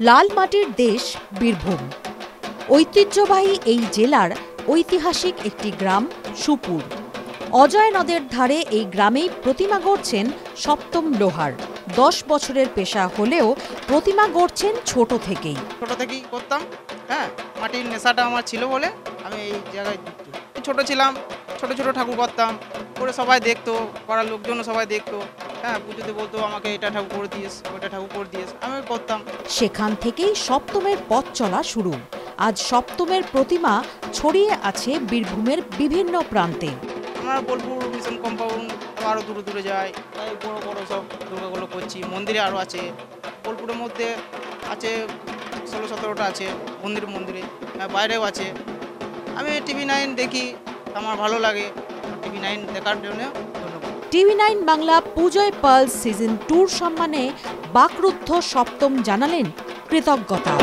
লাল মাটির দেশ বীরভূম। ঐতিহ্যবাহী এই জেলার ঐতিহাসিক একটি গ্রাম সুপুর। অজয় নদের ধারে এই গ্রামেই প্রতিমা গড়ছেন সপ্তম লোহার। 10 বছরের পেশা হলেও প্রতিমা গড়ছেন ছোট থেকেই করতাম। হ্যাঁ, মাটির নেশাটা আমার ছিল বলে আমি এই জায়গায় ছোট ছিলাম, ছোট ছোট ঠাকুর করতাম, করে সবাই দেখতো, পাড়ার লোকজনও সবাই দেখতো। হ্যাঁ, পুজোতে বলতো আমাকে এটা ঠাকুর করে দিয়েস, ওইটা ঠাকুর করে দিয়েস, আমি করতাম। সেখান থেকেই সপ্তমের পথ চলা শুরু। আজ সপ্তমের প্রতিমা ছড়িয়ে আছে বীরভূমের বিভিন্ন প্রান্তে। আমরা বোলপুর মিশন কম্পাউন্ড আরও দূরে দূরে যাই, তাই বড় বড় সব দুর্গাগুলো করছি। মন্দিরে আরও আছে, বোলপুরের মধ্যে আছে 16-17টা আছে মন্দিরে, বাইরেও আছে। আমি TV9 দেখি, আমার ভালো লাগে। TV9 দেখার জন্য ধন্যবাদ। TV9 বাংলা পুজোয় পার্লস সিজন 2 সম্মানে বাকরুদ্ধ সপ্তম জানালেন কৃতজ্ঞতা।